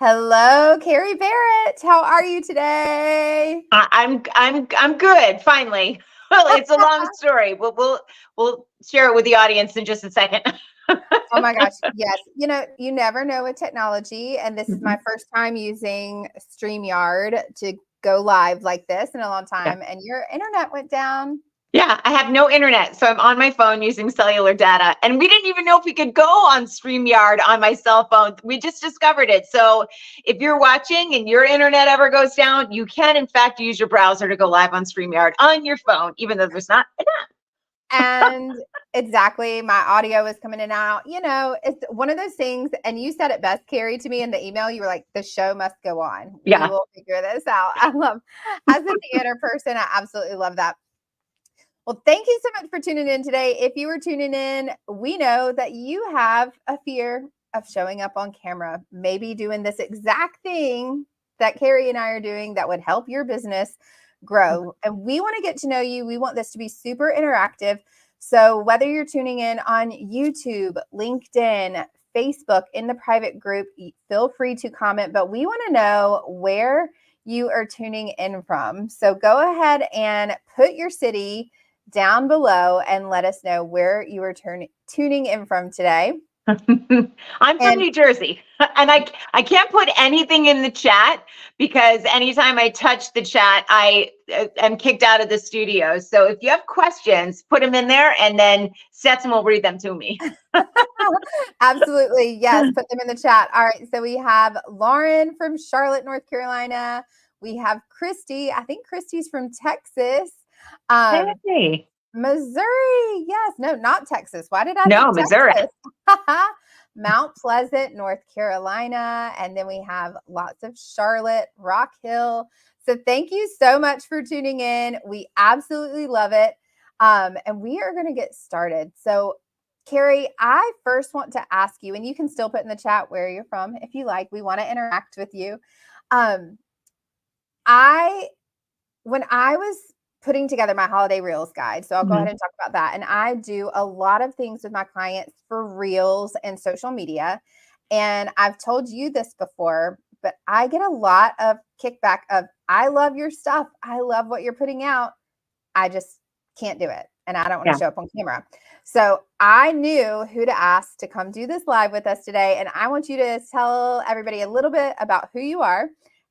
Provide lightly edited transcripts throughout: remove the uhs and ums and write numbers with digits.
Hello, Kerry Barrett. How are you today? I'm good. Finally. Well, it's a long story. We'll share it with the audience in just a second. Oh my gosh, yes. You never know with technology, and this is my Mhm. first time using StreamYard to go live like this in a long Yeah. time, and your internet went down. Yeah, I have no internet, so I'm on my phone using cellular data. And we didn't even know if we could go on StreamYard on my cell phone. We just discovered it. So if you're watching and your internet ever goes down, you can in fact use your browser to go live on StreamYard on your phone, even though there's not an app. And exactly, my audio is coming in and out. It's one of those things, and you said it best, Carrie, to me in the email. You were like, the show must go on. We Yeah. will figure this out. As a theater person, I absolutely love that. Well, thank you so much for tuning in today. If you were tuning in, we know that you have a fear of showing up on camera, maybe doing this exact thing that Carrie and I are doing that would help your business grow. And we want to get to know you. We want this to be super interactive. So whether you're tuning in on YouTube, LinkedIn, Facebook, in the private group, feel free to comment, but we want to know where you are tuning in from. So go ahead and put your city down below and let us know where you are tuning in from today. I'm from And New Jersey, and I can't put anything in the chat because anytime I touch the chat, I am kicked out of the studio. So if you have questions, put them in there, and then Stetson will read them to me. absolutely, yes, put them in the chat. All right, so we have Lauren from Charlotte, North Carolina. We have Christy. I think Christy's from Texas. Hey. Missouri. Yes. No, not Texas. Why did I No, think Missouri. Texas? Mount Pleasant, North Carolina. And then we have lots of Charlotte, Rock Hill. So thank you so much for tuning in. We absolutely love it. And we are going to get started. So, Kerry, I first want to ask you, and you can still put in the chat where you're from if you like. We want to interact with you. Um, when I was putting together my holiday reels guide, so I'll go ahead and talk about that. And I do a lot of things with my clients for reels and social media. And I've told you this before, but I get a lot of kickback of, I love your stuff. I love what you're putting out. I just can't do it. And I don't want to show up on camera. So I knew who to ask to come do this live with us today. And I want you to tell everybody a little bit about who you are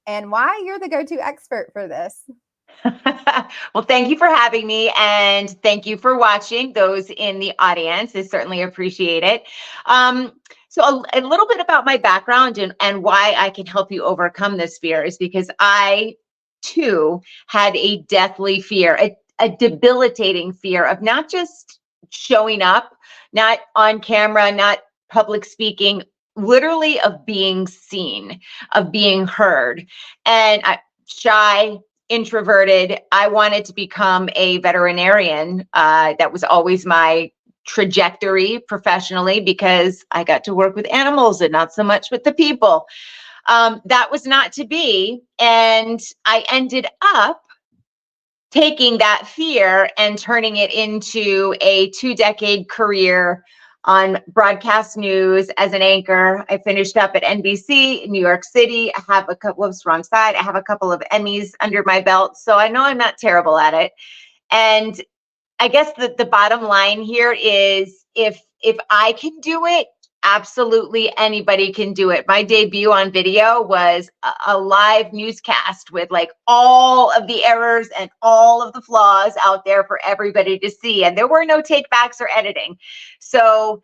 and why you're the go-to expert for this. Well, thank you for having me, and thank you for watching. Those in the audience, I certainly appreciate it. So a little bit about my background and why I can help you overcome this fear is because I, too, had a deathly fear, a debilitating fear of not just showing up, not on camera, not public speaking, literally of being seen, of being heard. And shy, introverted. I wanted to become a veterinarian. That was always my trajectory professionally because I got to work with animals and not so much with the people. That was not to be. And I ended up taking that fear and turning it into a 2-decade career on broadcast news as an anchor. I finished up at NBC in New York City. I have a couple of wrong side. I have a couple of Emmys under my belt. So I know I'm not terrible at it. And I guess the bottom line here is if I can do it, absolutely anybody can do it. My debut on video was a live newscast with like all of the errors and all of the flaws out there for everybody to see. And there were no takebacks or editing. So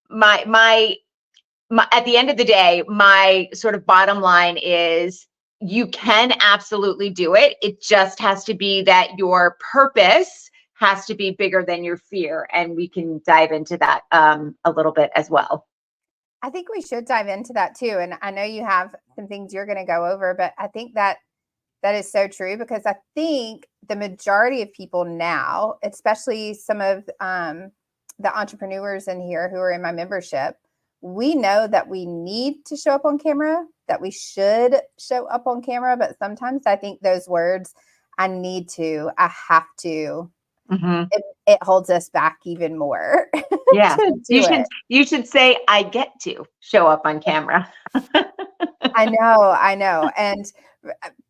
my at the end of the day, my sort of bottom line is you can absolutely do it. It just has to be that your purpose has to be bigger than your fear. And we can dive into that a little bit as well. I think we should dive into that too. And I know you have some things you're going to go over, but I think that is so true because I think the majority of people now, especially some of the entrepreneurs in here who are in my membership, we know that we need to show up on camera, that we should show up on camera. But sometimes I think those words, I need to, I have to, it holds us back even more. Yeah, you should say, I get to show up on camera. I know. And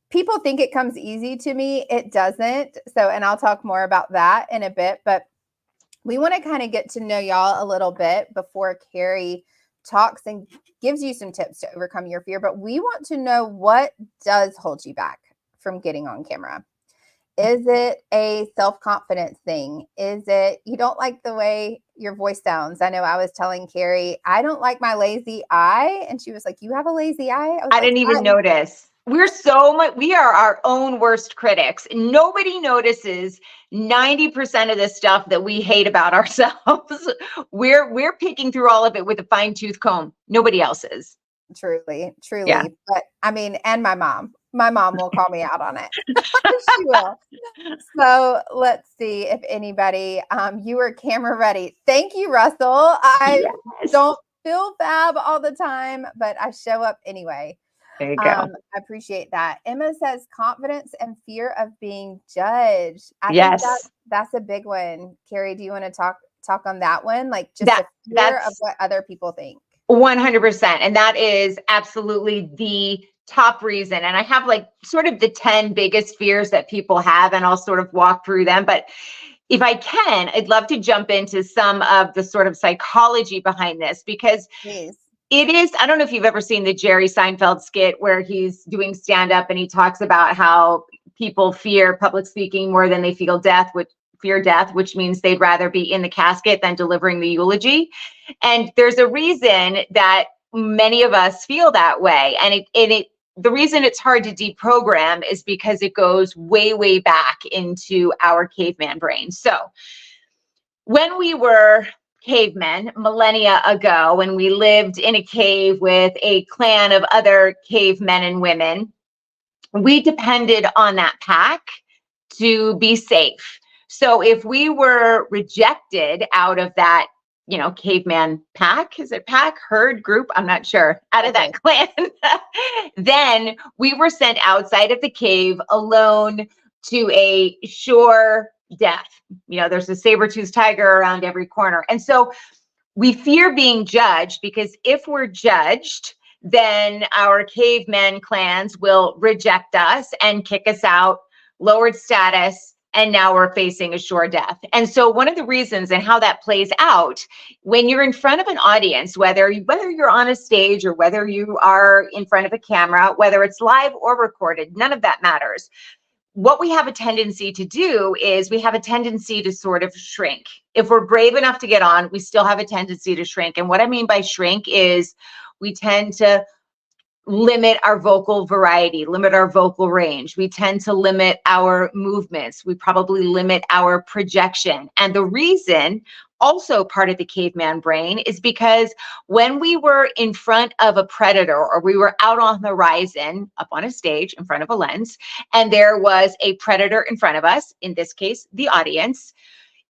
people think it comes easy to me. It doesn't. So, and I'll talk more about that in a bit, but we want to kind of get to know y'all a little bit before Kerry talks and gives you some tips to overcome your fear. But we want to know, what does hold you back from getting on camera? Is it a self-confidence thing? Is it you don't like the way your voice sounds? I know I was telling Kerry, I don't like my lazy eye. And she was like, you have a lazy eye? I was I like, didn't even notice. We are our own worst critics. Nobody notices 90% of the stuff that we hate about ourselves. We're picking through all of it with a fine-tooth comb. Nobody else is. Truly, Yeah. truly. But I mean, and my mom will call me out on it. She will. So let's see if anybody, you were camera ready. Thank you, Russell. I Yes. don't feel fab all the time, but I show up anyway. There you go. I appreciate that. Emma says confidence and fear of being judged. I Yes. think that's a big one. Kerry, do you want to talk on that one? Like just That- the fear of that's- what other people think. 100%. And that is absolutely the top reason. And I have like sort of the 10 biggest fears that people have, and I'll sort of walk through them. But if I can, I'd love to jump into some of the sort of psychology behind this, because Please. it is, I don't know if you've ever seen the Jerry Seinfeld skit where he's doing stand-up and he talks about how people fear public speaking more than they fear death, which means they'd rather be in the casket than delivering the eulogy. And there's a reason that many of us feel that way. And the reason it's hard to deprogram is because it goes way, way back into our caveman brain. So when we were cavemen millennia ago, when we lived in a cave with a clan of other cavemen and women, we depended on that pack to be safe. So if we were rejected out of that, caveman pack, is it pack, herd, group? I'm not sure, out of that clan, then we were sent outside of the cave alone to a sure death. There's a saber-toothed tiger around every corner. And so we fear being judged, because if we're judged, then our cavemen clans will reject us and kick us out, lowered status, and now we're facing a sure death. And so one of the reasons and how that plays out when you're in front of an audience, whether you're on a stage or whether you are in front of a camera, whether it's live or recorded, none of that matters. What we have a tendency to do is we have a tendency to sort of shrink. If we're brave enough to get on, we still have a tendency to shrink. And what I mean by shrink is we tend to limit our vocal variety, limit our vocal range. We tend to limit our movements. We probably limit our projection. And the reason, also part of the caveman brain, is because when we were in front of a predator, or we were out on the horizon, up on a stage in front of a lens, and there was a predator in front of us, in this case, the audience,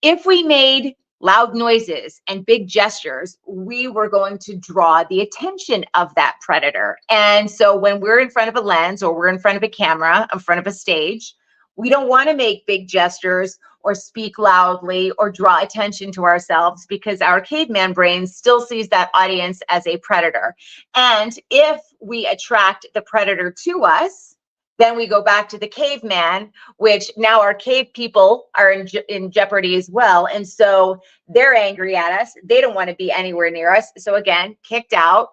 if we made loud noises and big gestures, we were going to draw the attention of that predator. And so when we're in front of a lens, or we're in front of a camera, in front of a stage, we don't want to make big gestures or speak loudly or draw attention to ourselves, because our caveman brain still sees that audience as a predator. And if we attract the predator to us, then we go back to the caveman, which now our cave people are in jeopardy as well. And so they're angry at us. They don't want to be anywhere near us. So again, kicked out,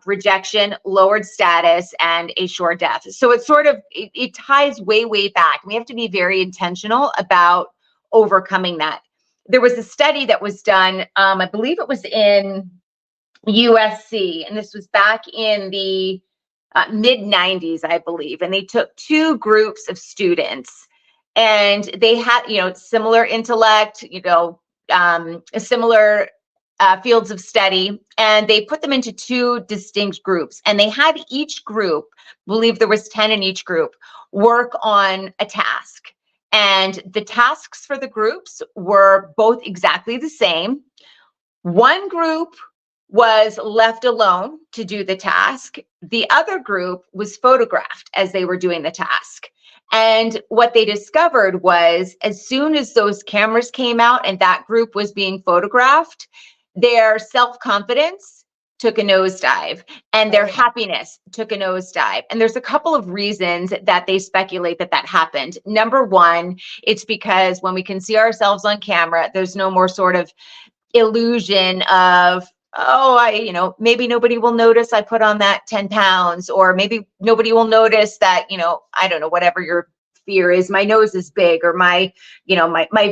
rejection, lowered status, and a sure death. So it's sort of, it ties way, way back. We have to be very intentional about overcoming that. There was a study that was done, I believe it was in USC, and this was back in the mid 90s, I believe. And they took two groups of students, and they had, similar intellect, similar fields of study, and they put them into two distinct groups. And they had each group, I believe there was 10 in each group, work on a task. And the tasks for the groups were both exactly the same. One group was left alone to do the task. The other group was photographed as they were doing the task. And what they discovered was, as soon as those cameras came out and that group was being photographed, their self-confidence took a nosedive, and their happiness took a nosedive. And there's a couple of reasons that they speculate that that happened. Number one, it's because when we can see ourselves on camera, there's no more sort of illusion of, oh, maybe nobody will notice I put on that 10 pounds, or maybe nobody will notice that, I don't know, whatever your fear is, my nose is big, or my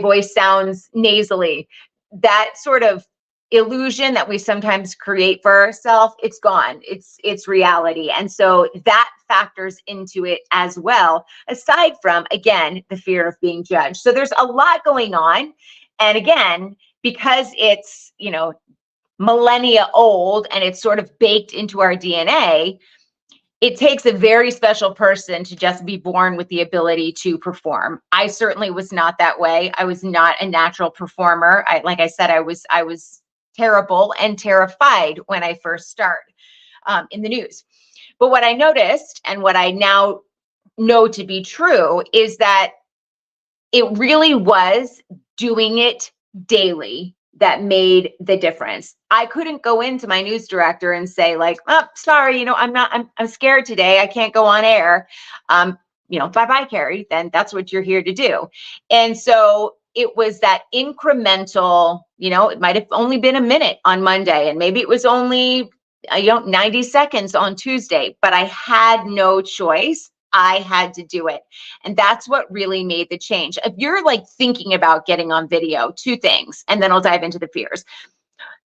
voice sounds nasally. That sort of illusion that we sometimes create for ourselves, it's gone. It's reality. And so that factors into it as well, aside from, again, the fear of being judged. So there's a lot going on. And again, because it's, millennia old and it's sort of baked into our DNA, it takes a very special person to just be born with the ability to perform. I certainly was not that way. I was not a natural performer. Like I said, I was terrible and terrified when I first started in the news. But what I noticed, and what I now know to be true, is that it really was doing it daily that made the difference. I couldn't go into my news director and say, like, oh, sorry, I'm scared today, I can't go on air. Bye-bye, Kerry. Then that's what you're here to do. And so it was that incremental, it might have only been a minute on Monday, and maybe it was only 90 seconds on Tuesday, but I had no choice. I had to do it. And that's what really made the change. If you're like thinking about getting on video, two things, and then I'll dive into the fears.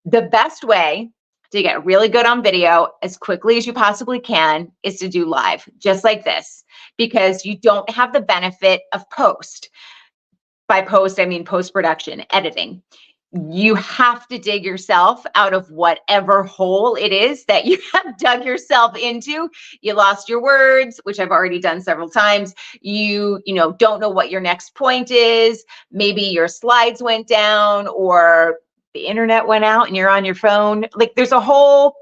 The best way to get really good on video as quickly as you possibly can is to do live, just like this, because you don't have the benefit of post. By post, I mean post-production, editing. You have to dig yourself out of whatever hole it is that you have dug yourself into. You lost your words, which I've already done several times. You don't know what your next point is. Maybe your slides went down, or the internet went out and you're on your phone. Like, there's a whole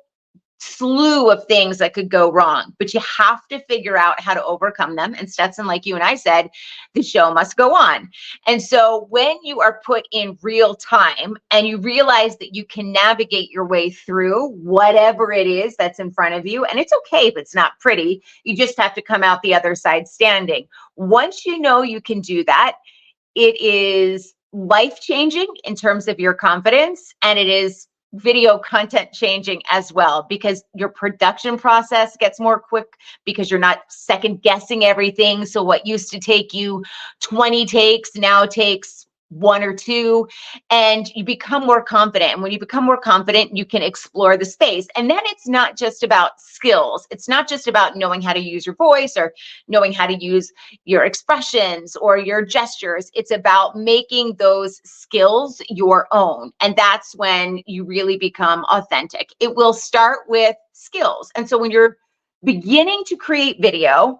slew of things that could go wrong, but you have to figure out how to overcome them. And Stetson, like you and I said, the show must go on. And so when you are put in real time and you realize that you can navigate your way through whatever it is that's in front of you, and it's okay if it's not pretty, you just have to come out the other side standing. Once you know you can do that, it is life-changing in terms of your confidence, and it is video content changing as well, because your production process gets more quick, because you're not second guessing everything. So what used to take you 20 takes now takes 1 or 2, and you become more confident. And when you become more confident, you can explore the space. And then it's not just about skills. It's not just about knowing how to use your voice or knowing how to use your expressions or your gestures. It's about making those skills your own. And that's when you really become authentic. It will start with skills. And so when you're beginning to create video,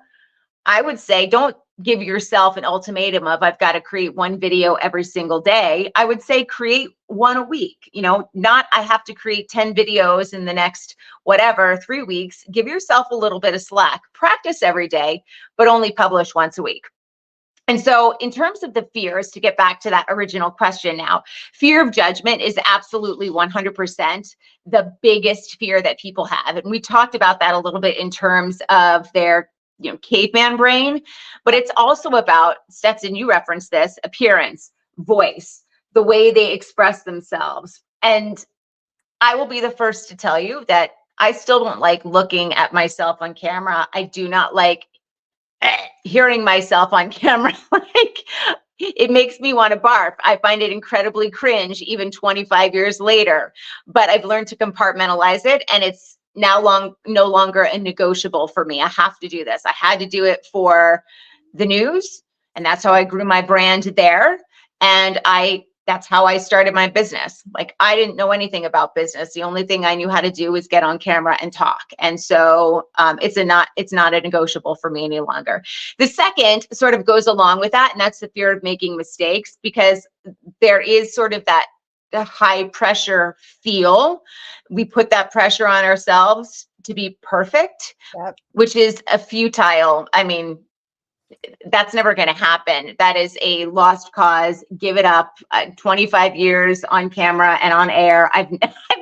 I would say don't give yourself an ultimatum of I've got to create 1 video every single day. I would say create 1 a week, not I have to create 10 videos in the next 3 weeks. Give yourself a little bit of slack. Practice every day, but only publish once a week. And so in terms of the fears, to get back to that original question now, fear of judgment is absolutely 100% the biggest fear that people have. And we talked about that a little bit in terms of their caveman brain, but it's also about, Stetson, you referenced this, appearance, voice, the way they express themselves. And I will be the first to tell you that I still don't like looking at myself on camera. I do not like hearing myself on camera. Like, it makes me want to barf. I find it incredibly cringe, even 25 years later, but I've learned to compartmentalize it, and it's no longer a negotiable for me. I have to do this. I had to do it for the news, and that's how I grew my brand there. And that's how I started my business. Like, I didn't know anything about business. The only thing I knew how to do was get on camera and talk. And so it's not a negotiable for me any longer. The second sort of goes along with that, and that's the fear of making mistakes, because there is sort of that the high pressure feel. We put that pressure on ourselves to be perfect, which is a futile. I mean, that's never going to happen. That is a lost cause. Give it up. 25 years on camera and on air. I've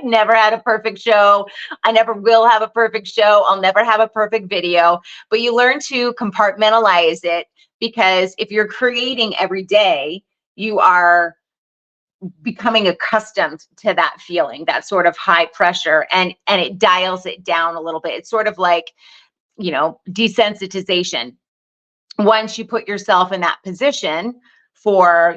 never had a perfect show. I never will have a perfect show. I'll never have a perfect video, but you learn to compartmentalize it, because if you're creating every day, you are becoming accustomed to that feeling, that sort of high pressure, and it dials it down a little bit. It's sort of like, desensitization. Once you put yourself in that position for,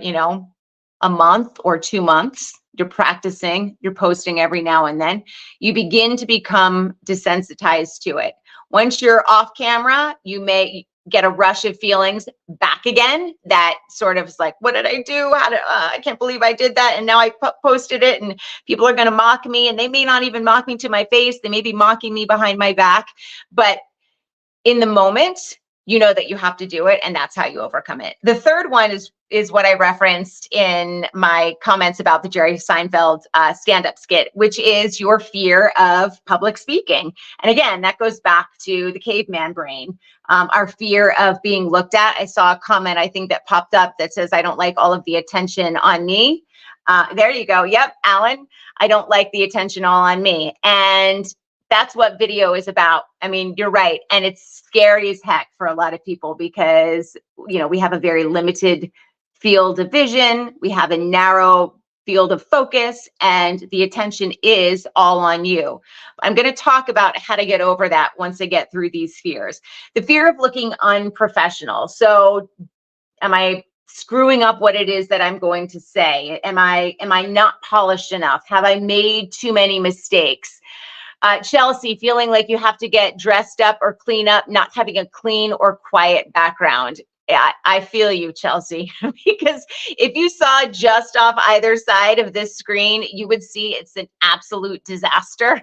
a month or 2 months, you're practicing, you're posting every now and then, you begin to become desensitized to it. Once you're off camera, you may get a rush of feelings back again. That sort of is like, what did I do? I can't believe I did that. And now I posted it, and people are going to mock me, and they may not even mock me to my face. They may be mocking me behind my back, but in the moment, you know that you have to do it, and that's how you overcome it. The third one is what I referenced in my comments about the Jerry Seinfeld stand-up skit, which is your fear of public speaking. And again, that goes back to the caveman brain, our fear of being looked at. I saw a comment, I think, that popped up that says, I don't like all of the attention on me. There you go. Yep, Alan, I don't like the attention all on me. And that's what video is about. I mean, you're right. And it's scary as heck for a lot of people, because, we have a very limited field of vision. We have a narrow field of focus, and the attention is all on you. I'm going to talk about how to get over that once I get through these fears. The fear of looking unprofessional. So am I screwing up what it is that I'm going to say? Am I not polished enough? Have I made too many mistakes? Chelsea, feeling like you have to get dressed up or clean up, not having a clean or quiet background. Yeah, I feel you, Chelsea, because if you saw just off either side of this screen, you would see it's an absolute disaster.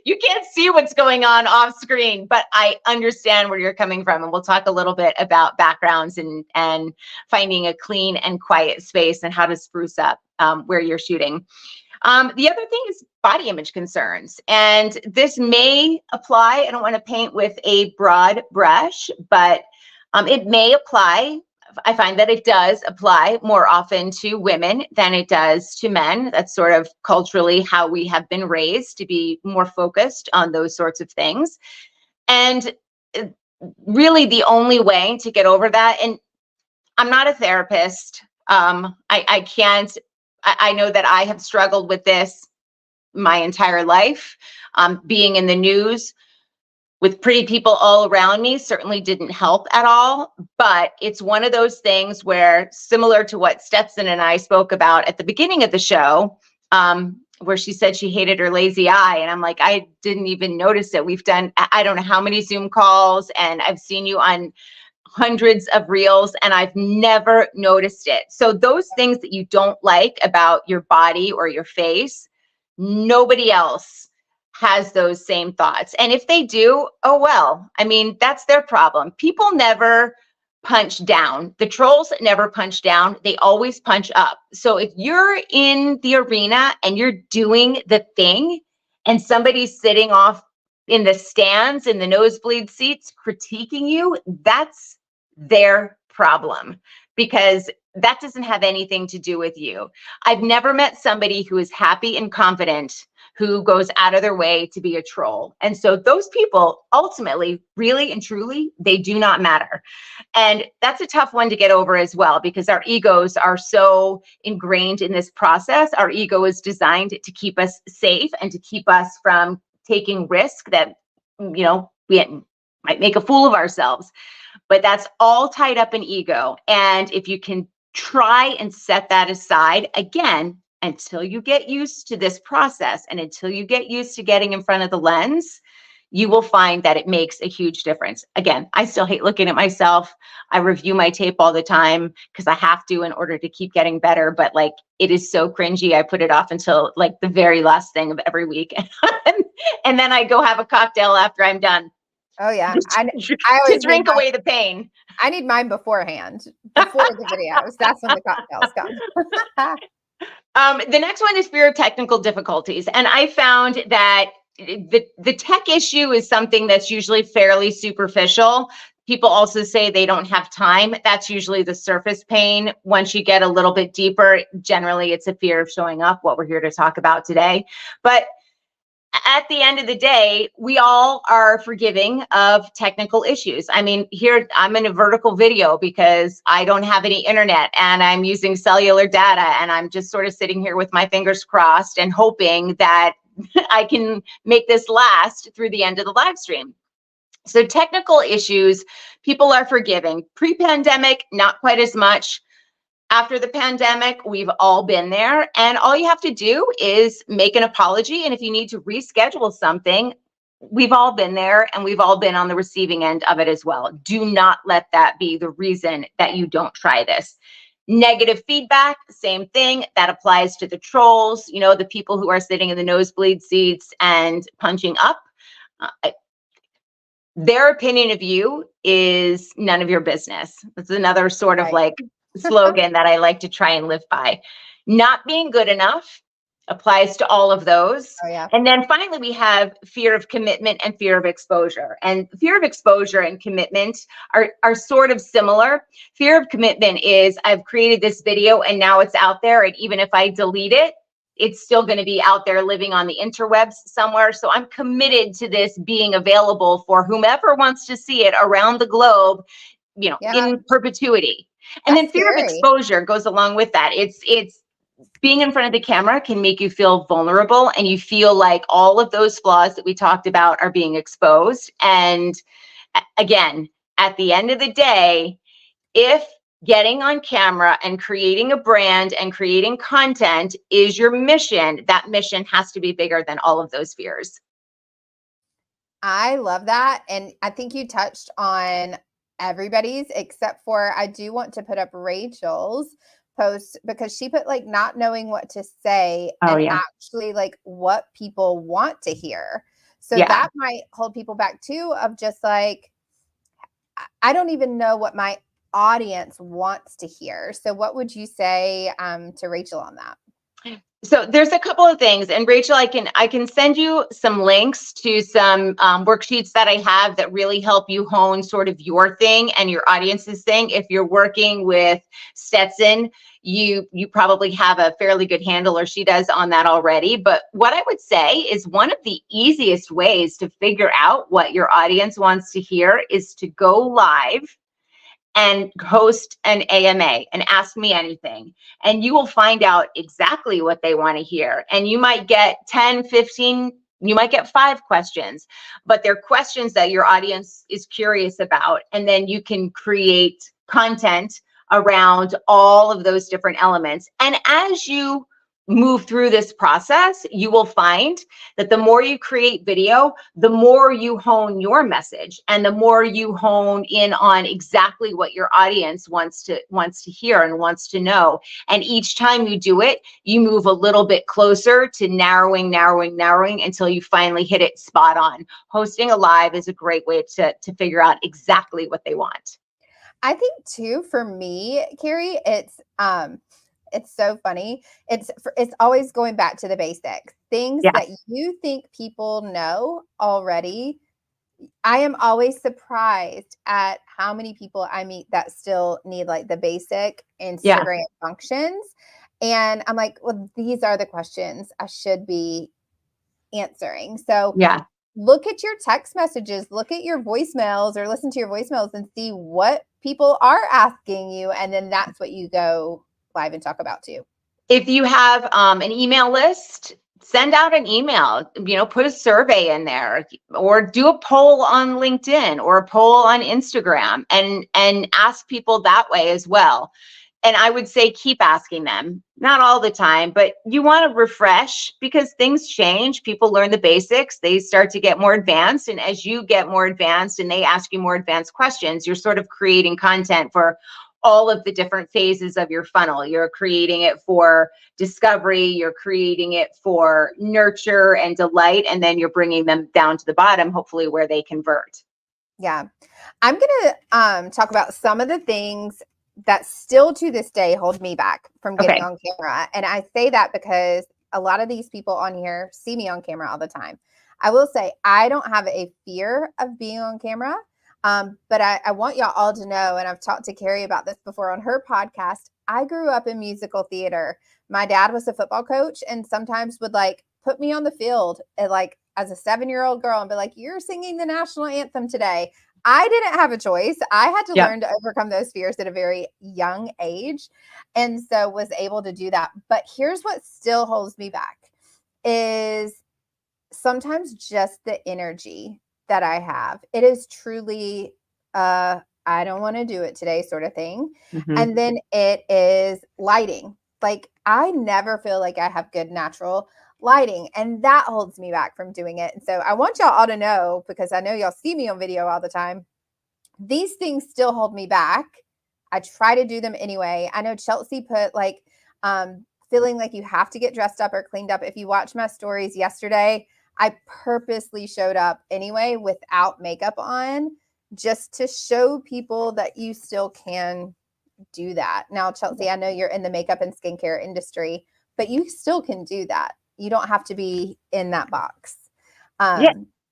You can't see what's going on off screen, but I understand where you're coming from. And we'll talk a little bit about backgrounds and finding a clean and quiet space and how to spruce up where you're shooting. The other thing is body image concerns, and this may apply. I don't want to paint with a broad brush, but it may apply. I find that it does apply more often to women than it does to men. That's sort of culturally how we have been raised, to be more focused on those sorts of things. And really the only way to get over that, and I'm not a therapist. I can't. I know that I have struggled with this my entire life. Being in the news with pretty people all around me certainly didn't help at all. But it's one of those things where, similar to what Stetson and I spoke about at the beginning of the show, where she said she hated her lazy eye. And I'm like, I didn't even notice it. We've done, I don't know how many Zoom calls, and I've seen you on hundreds of reels, and I've never noticed it. So those things that you don't like about your body or your face, nobody else has those same thoughts. And if they do, oh well, I mean, that's their problem. People never punch down. The trolls never punch down. They always punch up. So if you're in the arena and you're doing the thing, and somebody's sitting off in the stands, in the nosebleed seats, critiquing you, that's their problem, because that doesn't have anything to do with you. I've never met somebody who is happy and confident who goes out of their way to be a troll. And so those people ultimately, really and truly, they do not matter. And that's a tough one to get over as well, because our egos are so ingrained in this process. Our ego is designed to keep us safe and to keep us from taking risk that, we might make a fool of ourselves. But that's all tied up in ego. And if you can try and set that aside, again, until you get used to this process and until you get used to getting in front of the lens, you will find that it makes a huge difference. Again, I still hate looking at myself. I review my tape all the time because I have to in order to keep getting better. But it is so cringy. I put it off until the very last thing of every week. And then I go have a cocktail after I'm done. Oh yeah, I to always drink away the pain. I need mine beforehand, before the videos. That's when the cocktails come. The next one is fear of technical difficulties, and I found that the tech issue is something that's usually fairly superficial. People also say they don't have time. That's usually the surface pain. Once you get a little bit deeper, generally it's a fear of showing up, what we're here to talk about today. But at the end of the day, we all are forgiving of technical issues. I mean, here I'm in a vertical video because I don't have any internet and I'm using cellular data, and I'm just sort of sitting here with my fingers crossed and hoping that I can make this last through the end of the live stream. So technical issues, people are forgiving. Pre-pandemic, not quite as much. After the pandemic, we've all been there, and all you have to do is make an apology. And if you need to reschedule something, we've all been there, and we've all been on the receiving end of it as well. Do not let that be the reason that you don't try this. Negative feedback, same thing. That applies to the trolls, you know, the people who are sitting in the nosebleed seats and punching up. Their opinion of you is none of your business. That's another sort of like slogan that I like to try and live by. Not being good enough applies to all of those. Oh, yeah. And then finally, we have fear of commitment and fear of exposure. And fear of exposure and commitment are sort of similar. Fear of commitment is, I've created this video and now it's out there, and even if I delete it, it's still going to be out there living on the interwebs somewhere. So I'm committed to this being available for whomever wants to see it around the globe, you know, in perpetuity. And then fear of exposure goes along with that. It's being in front of the camera can make you feel vulnerable, and you feel like all of those flaws that we talked about are being exposed. And again, at the end of the day, if getting on camera and creating a brand and creating content is your mission, that mission has to be bigger than all of those fears. I love that. And I think you touched on everybody's, except for I do want to put up Rachel's post, because she put like not knowing what to say actually like what people want to hear. So that might hold people back too, of just like, I don't even know what my audience wants to hear. So what would you say to Rachel on that? So there's a couple of things, and Rachel, I can send you some links to some worksheets that I have that really help you hone sort of your thing and your audience's thing. If you're working with Stetson, you probably have a fairly good handle, or she does, on that already. But what I would say is one of the easiest ways to figure out what your audience wants to hear is to go live and host an AMA and ask me anything. And you will find out exactly what they want to hear. And you might get 10, 15, you might get 5 questions, but they're questions that your audience is curious about. And then you can create content around all of those different elements. And as you move through this process, you will find that the more you create video, the more you hone your message, and the more you hone in on exactly what your audience wants to hear and wants to know. And each time you do it, you move a little bit closer to narrowing until you finally hit it spot on. Hosting a live is a great way to figure out exactly what they want. I think too, for me, Kerry, it's so funny. It's always going back to the basics. Things that you think people know already. I am always surprised at how many people I meet that still need like the basic Instagram functions. And I'm like, well, these are the questions I should be answering. So look at your text messages, look at your voicemails, or listen to your voicemails and see what people are asking you. And then that's what you go live and talk about too. If you have an email list, send out an email, put a survey in there, or do a poll on LinkedIn or a poll on Instagram, and ask people that way as well. And I would say keep asking them, not all the time, but you want to refresh, because things change. People learn the basics. They start to get more advanced. And as you get more advanced and they ask you more advanced questions, you're sort of creating content for all of the different phases of your funnel. You're creating it for discovery, you're creating it for nurture and delight, and then you're bringing them down to the bottom, hopefully where they convert. Yeah. I'm going to talk about some of the things that still to this day hold me back from getting on camera. And I say that because a lot of these people on here see me on camera all the time. I will say I don't have a fear of being on camera. But I want y'all all to know, and I've talked to Kerry about this before on her podcast, I grew up in musical theater. My dad was a football coach and sometimes would like put me on the field and like as a 7-year-old girl and be like, you're singing the national anthem today. I didn't have a choice. I had to learn to overcome those fears at a very young age. And so was able to do that. But here's what still holds me back is sometimes just the energy that I have. It is truly I don't want to do it today sort of thing. Mm-hmm. And then it is lighting. Like I never feel like I have good natural lighting, and that holds me back from doing it. And so I want y'all all to know, because I know y'all see me on video all the time, these things still hold me back. I try to do them anyway. I know Chelsea put like feeling like you have to get dressed up or cleaned up. If you watch my stories yesterday, I purposely showed up anyway without makeup on, just to show people that you still can do that. Now, Chelsea, I know you're in the makeup and skincare industry, but you still can do that. You don't have to be in that box.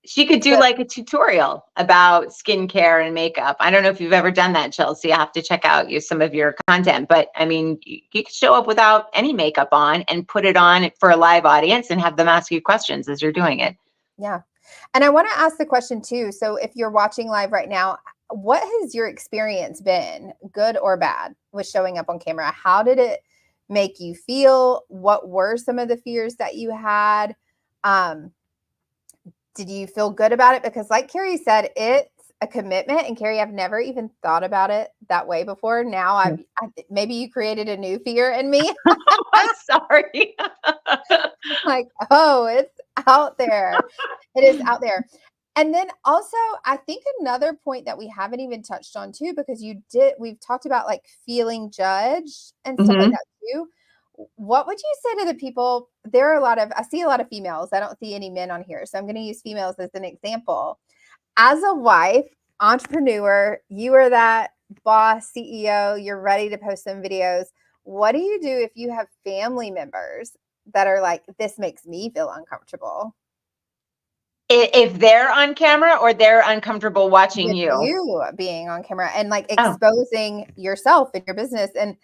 She could do like a tutorial about skincare and makeup. I don't know if you've ever done that, Chelsea. I have to check out some of your content, but I mean, you could show up without any makeup on and put it on for a live audience and have them ask you questions as you're doing it. Yeah. And I want to ask the question too. So if you're watching live right now, what has your experience been, good or bad, with showing up on camera? How did it make you feel? What were some of the fears that you had? Did you feel good about it? Because like Kerry said, it's a commitment. And Kerry, I've never even thought about it that way before. Now maybe you created a new fear in me. I'm sorry. Like, oh, it's out there. It is out there. And then also, I think another point that we haven't even touched on too, because we've talked about like feeling judged and stuff like that too. What would you say to the people? I see a lot of females. I don't see any men on here. So I'm going to use females as an example. As a wife, entrepreneur, you are that boss, CEO, you're ready to post some videos. What do you do if you have family members that are like, this makes me feel uncomfortable? If they're on camera or they're uncomfortable watching With you? You being on camera and like exposing yourself and your business. And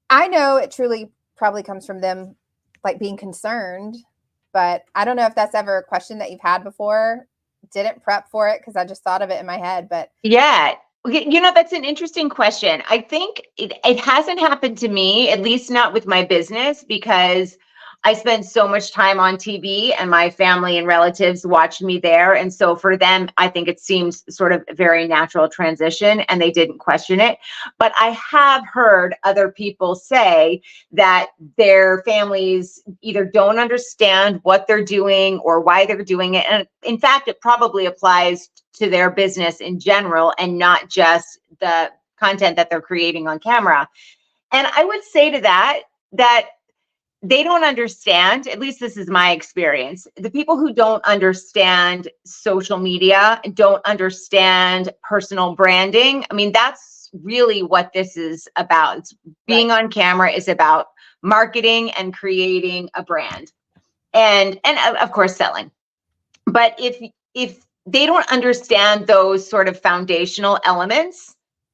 I know it truly probably comes from them like being concerned, but I don't know if that's ever a question that you've had before. Didn't prep for it because I just thought of it in my head, but yeah. That's an interesting question. I think it hasn't happened to me, at least not with my business, because I spend so much time on TV and my family and relatives watch me there. And so for them, I think it seems sort of a very natural transition and they didn't question it. But I have heard other people say that their families either don't understand what they're doing or why they're doing it. And in fact, it probably applies to their business in general and not just the content that they're creating on camera. And I would say to that they don't understand, at least this is my experience, the people who don't understand social media, don't understand personal branding. I mean, that's really what this is about. Being on camera is about marketing and creating a brand and of course selling. But if they don't understand those sort of foundational elements,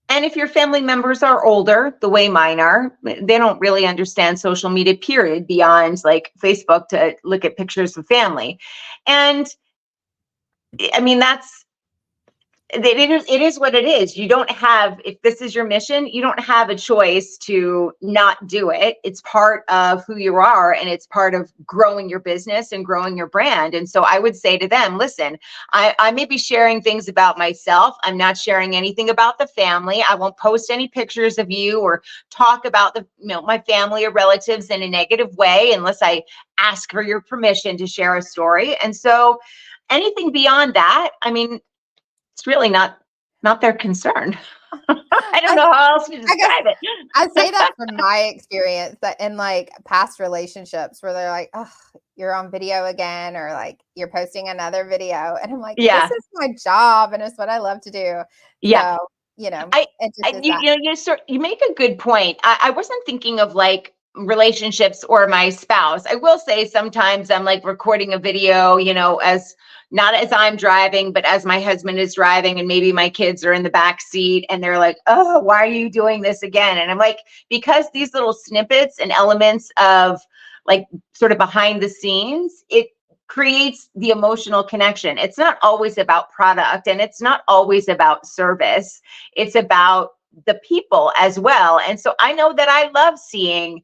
and if your family members are older, the way mine are, they don't really understand social media, period, beyond like Facebook to look at pictures of family. And I mean, it is what it is. You don't have, if this is your mission, you don't have a choice to not do it. It's part of who you are and it's part of growing your business and growing your brand. And so I would say to them, listen, I may be sharing things about myself. I'm not sharing anything about the family. I won't post any pictures of you or talk about my family or relatives in a negative way unless I ask for your permission to share a story. And so anything beyond that, I mean, it's really not their concern. I don't know how else to describe it. I say that from my experience, that in like past relationships where they're like, oh, you're on video again, or like you're posting another video. And I'm like, this is my job and it's what I love to do. Yeah. So, you make a good point. I wasn't thinking of like relationships or my spouse. I will say sometimes I'm like recording a video, as not as I'm driving, but as my husband is driving, and maybe my kids are in the back seat and they're like, "Oh, why are you doing this again?" And I'm like, because these little snippets and elements of like sort of behind the scenes, it creates the emotional connection. It's not always about product, and it's not always about service. It's about the people as well. And so I know that I love seeing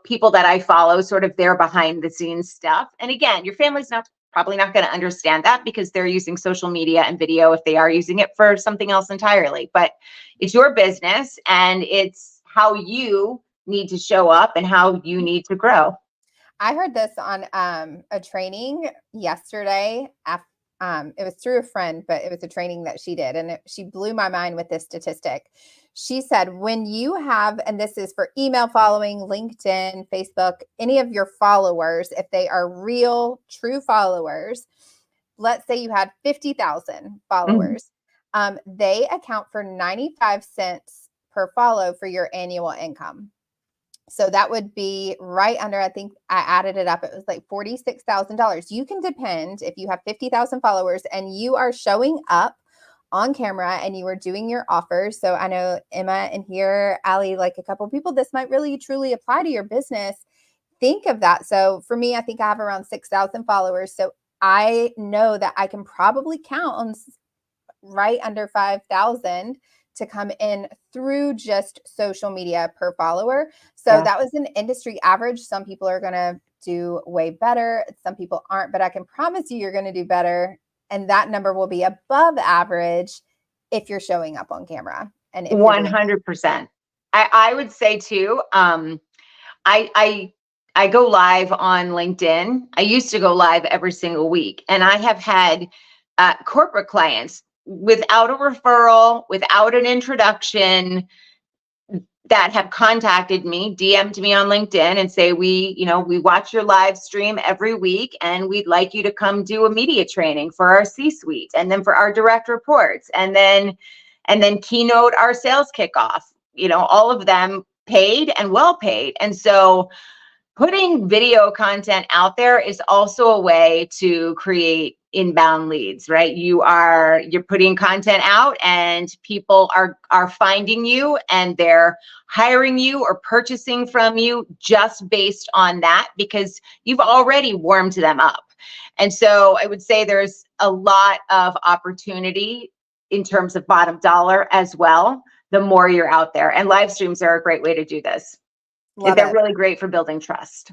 people that I follow, sort of their behind the scenes stuff. And again, your family's probably not going to understand that because they're using social media and video if they are using it for something else entirely. But it's your business, and it's how you need to show up and how you need to grow. I heard this on a training yesterday. It was through a friend, but it was a training that she did. And she blew my mind with this statistic. She said, when you have, and this is for email following, LinkedIn, Facebook, any of your followers, if they are real, true followers, let's say you had 50,000 followers, they account for 95 cents per follow for your annual income. So that would be right under, I think I added it up, it was like $46,000. You can depend if you have 50,000 followers and you are showing up on camera and you are doing your offers. So I know Emma and here, Allie, like a couple of people, this might really truly apply to your business. Think of that. So for me, I think I have around 6,000 followers. So I know that I can probably count on right under 5,000 to come in through just social media per follower. So that was an industry average. Some people are going to do way better. Some people aren't, but I can promise you're going to do better. And that number will be above average if you're showing up on camera. And if 100%. I would say too, I go live on LinkedIn. I used to go live every single week, and I have had corporate clients without a referral, without an introduction, that have contacted me, DM'd me on LinkedIn and say, we watch your live stream every week and we'd like you to come do a media training for our C-suite and then for our direct reports and then keynote our sales kickoff, all of them paid and well paid. And so putting video content out there is also a way to create inbound leads, right? You're putting content out and people are finding you and they're hiring you or purchasing from you just based on that because you've already warmed them up. And so I would say there's a lot of opportunity in terms of bottom dollar as well, the more you're out there. And live streams are a great way to do this. They're really great for building trust.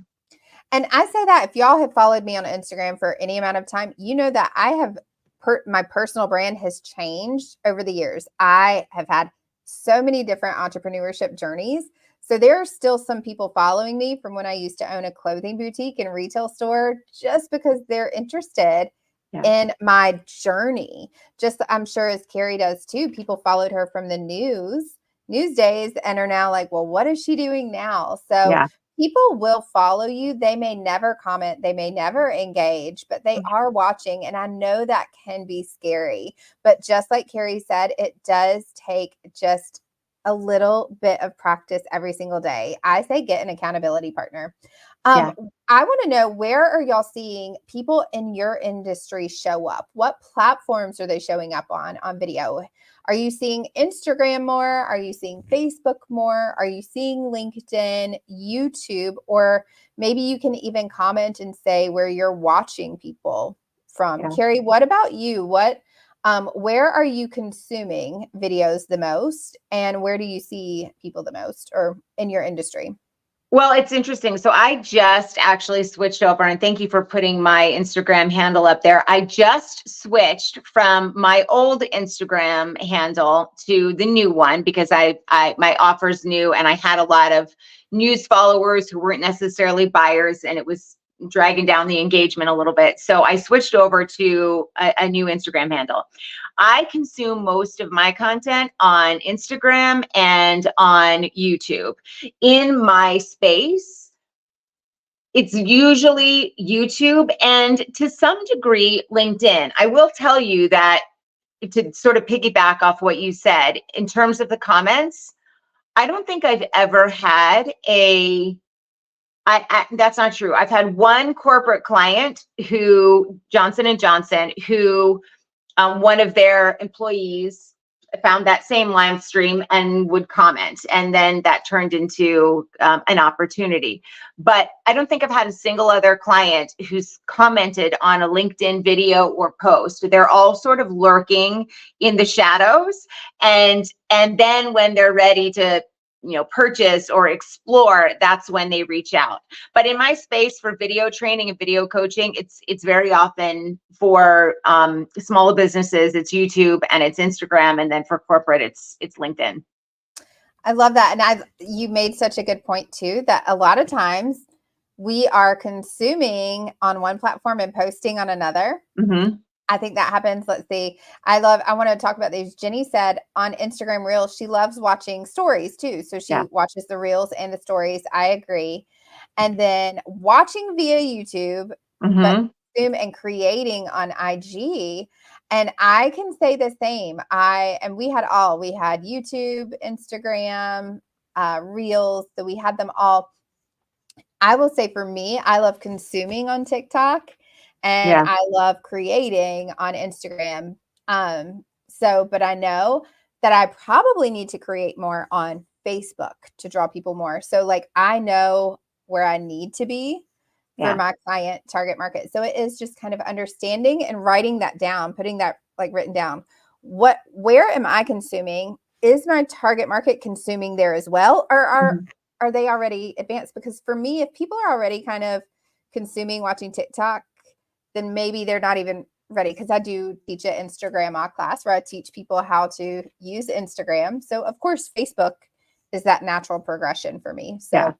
And I say that if y'all have followed me on Instagram for any amount of time, you know that I have my personal brand has changed over the years. I have had so many different entrepreneurship journeys. So there are still some people following me from when I used to own a clothing boutique and retail store just because they're interested in my journey. Just I'm sure as Kerry does too. People followed her from the news days and are now like, well, what is she doing now? So people will follow you. They may never comment. They may never engage, but they are watching. And I know that can be scary. But just like Kerry said, it does take just a little bit of practice every single day. I say get an accountability partner. I want to know, where are y'all seeing people in your industry show up? What platforms are they showing up on video? Are you seeing Instagram more? Are you seeing Facebook more? Are you seeing LinkedIn, YouTube, or maybe you can even comment and say where you're watching people from? Kerry, what about you? Where are you consuming videos the most, and where do you see people the most, or in your industry? Well, it's interesting. So I just actually switched over, and thank you for putting my Instagram handle up there. I just switched from my old Instagram handle to the new one because my offer's new, and I had a lot of news followers who weren't necessarily buyers, and it was dragging down the engagement a little bit. So I switched over to a new Instagram handle. I consume most of my content on Instagram and on YouTube. In my space, it's usually YouTube and to some degree LinkedIn. I will tell you that, to sort of piggyback off what you said, in terms of the comments, I don't think I've ever had a That's not true. I've had one corporate client who, Johnson & Johnson, who one of their employees found that same live stream and would comment. And then that turned into an opportunity. But I don't think I've had a single other client who's commented on a LinkedIn video or post. They're all sort of lurking in the shadows. And then when they're ready to purchase or explore, that's when they reach out. But in my space for video training and video coaching, it's very often for small businesses, it's YouTube and it's Instagram, and then for corporate, it's LinkedIn. I love that. And you made such a good point too, that a lot of times we are consuming on one platform and posting on another. Mm-hmm. I think that happens. Let's see. I want to talk about these. Jenny said on Instagram Reels, she loves watching stories too. So she watches the Reels and the stories. I agree. And then watching via YouTube, but and creating on IG. And I can say the same. We had YouTube, Instagram, Reels. So we had them all. I will say for me, I love consuming on TikTok. And I love creating on Instagram. But I know that I probably need to create more on Facebook to draw people more. So like, I know where I need to be for my client target market. So it is just kind of understanding and writing that down, putting that like written down. Where am I consuming? Is my target market consuming there as well? Or are they already advanced? Because for me, if people are already kind of consuming, watching TikTok, then maybe they're not even ready. Because I do teach an Instagram class where I teach people how to use Instagram. So of course, Facebook is that natural progression for me. So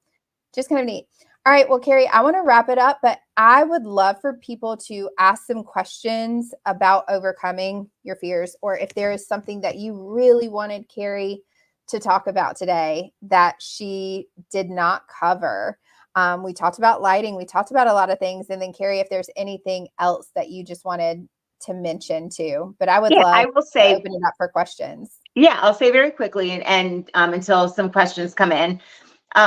just kind of neat. All right. Well, Kerry, I want to wrap it up, but I would love for people to ask some questions about overcoming your fears, or if there is something that you really wanted Kerry to talk about today that she did not cover. We talked about lighting. We talked about a lot of things. And then Kerry, if there's anything else that you just wanted to mention too, but I would love to open it up for questions. Yeah, I'll say very quickly and until some questions come in.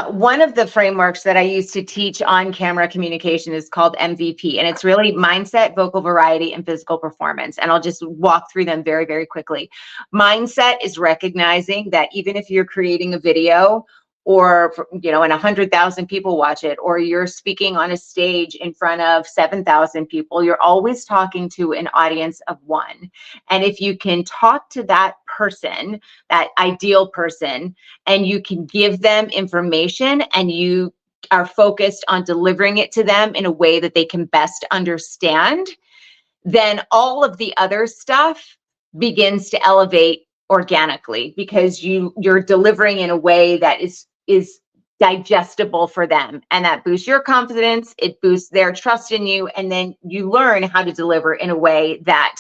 One of the frameworks that I use to teach on camera communication is called MVP, and it's really mindset, vocal variety, and physical performance. And I'll just walk through them very, very quickly. Mindset is recognizing that even if you're creating a video or, and 100,000 people watch it, or you're speaking on a stage in front of 7,000 people, you're always talking to an audience of one. And if you can talk to that person, that ideal person, and you can give them information and you are focused on delivering it to them in a way that they can best understand, then all of the other stuff begins to elevate organically, because you're delivering in a way that is digestible for them, and that boosts your confidence, it boosts their trust in you, and then you learn how to deliver in a way that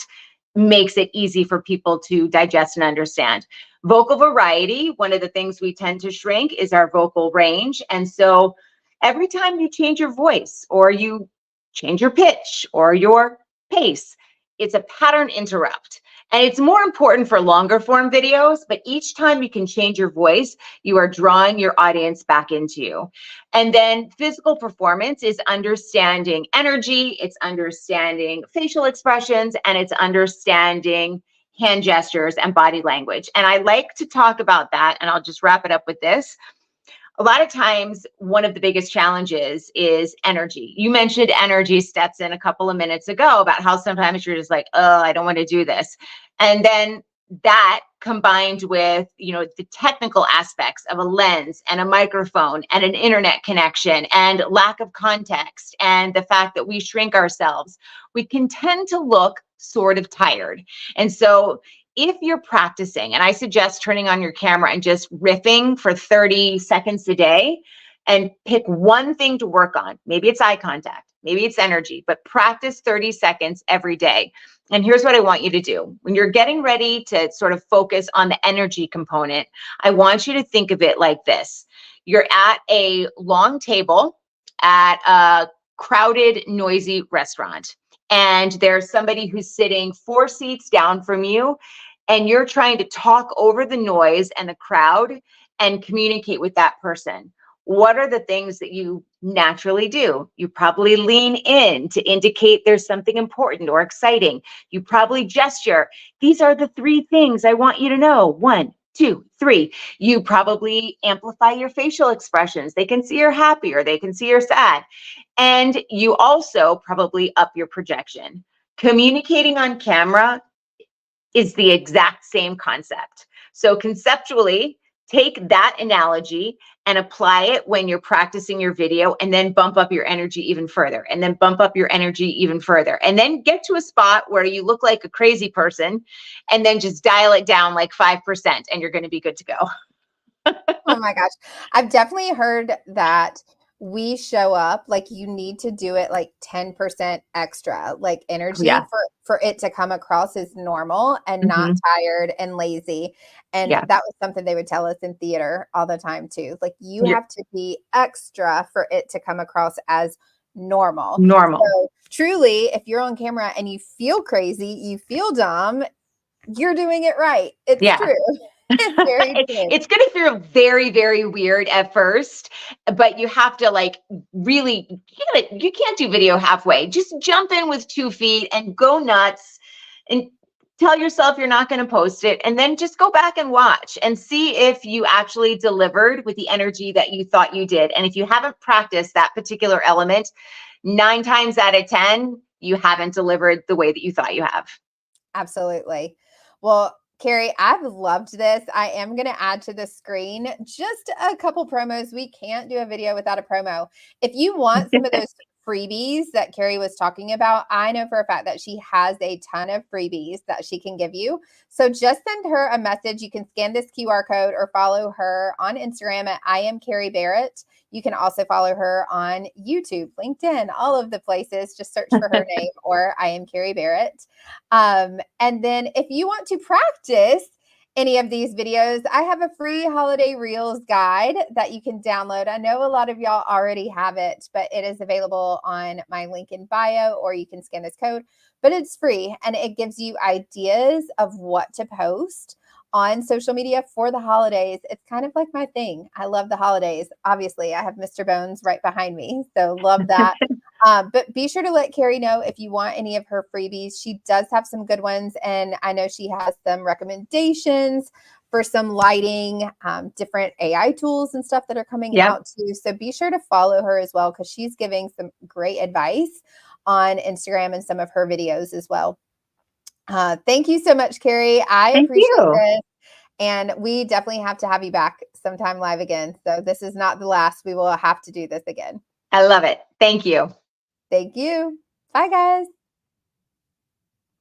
makes it easy for people to digest and understand. Vocal variety, one of the things we tend to shrink is our vocal range. And so every time you change your voice or you change your pitch or your pace, it's a pattern interrupt. And it's more important for longer form videos, but each time you can change your voice, you are drawing your audience back into you. And then physical performance is understanding energy, it's understanding facial expressions, and it's understanding hand gestures and body language. And I like to talk about that, and I'll just wrap it up with this. A lot of times, one of the biggest challenges is energy. You mentioned energy, Stetson, a couple of minutes ago about how sometimes you're just like, oh, I don't want to do this. And then that combined with, the technical aspects of a lens and a microphone and an internet connection and lack of context and the fact that we shrink ourselves, we can tend to look sort of tired. And so if you're practicing, and I suggest turning on your camera and just riffing for 30 seconds a day and pick one thing to work on. Maybe it's eye contact, maybe it's energy, but practice 30 seconds every day. And here's what I want you to do. When you're getting ready to sort of focus on the energy component, I want you to think of it like this. You're at a long table at a crowded, noisy restaurant. And there's somebody who's sitting 4 seats down from you, and you're trying to talk over the noise and the crowd and communicate with that person. what are the things that you naturally do? You probably lean in to indicate there's something important or exciting. You probably gesture. These are the 3 things I want you to know. 1, 2, 3. You probably amplify your facial expressions. They can see you're happy or they can see you're sad. And you also probably up your projection. Communicating on camera is the exact same concept. So conceptually, take that analogy and apply it when you're practicing your video, and then bump up your energy even further, and then bump up your energy even further, and then get to a spot where you look like a crazy person, and then just dial it down like 5%, and you're going to be good to go. Oh my gosh. I've definitely heard that we show up like you need to do it like 10% extra, like energy Yeah. for it to come across as normal and not tired and lazy. And Yeah. that was something they would tell us in theater all the time too. Like you Yeah. have to be extra for it to come across as normal. Normal. So truly, if you're on camera and you feel crazy, you feel dumb, you're doing it right. It's Yeah. true. It's very true. It's going to feel very, very weird at first, but you have to like really, you can't do video halfway. Just jump in with 2 feet and go nuts and tell yourself you're not going to post it. And then just go back and watch and see if you actually delivered with the energy that you thought you did. And if you haven't practiced that particular element, 9 times out of 10, you haven't delivered the way that you thought you have. Absolutely. Well, Kerry, I've loved this. I am going to add to the screen just a couple promos. We can't do a video without a promo. If you want some of those freebies that Kerry was talking about, I know for a fact that she has a ton of freebies that she can give you. So just send her a message. You can scan this QR code or follow her on Instagram at I am Kerry Barrett. You can also follow her on YouTube, LinkedIn, all of the places. Just search for her name or I am Kerry Barrett. And then if you want to practice any of these videos, I have a free holiday reels guide that you can download. I know a lot of y'all already have it, but it is available on my link in bio, or you can scan this code, but it's free and it gives you ideas of what to post on social media for the holidays. It's kind of like my thing. I love the holidays. Obviously, I have Mr. Bones right behind me, so love that. But be sure to let Kerry know if you want any of her freebies. She does have some good ones, and I know she has some recommendations for some lighting, different AI tools and stuff that are coming out too. So be sure to follow her as well, because she's giving some great advice on Instagram and some of her videos as well. Thank you so much, Kerry. I appreciate this. And we definitely have to have you back sometime live again. So this is not the last. We will have to do this again. I love it. Thank you. Thank you. Bye, guys.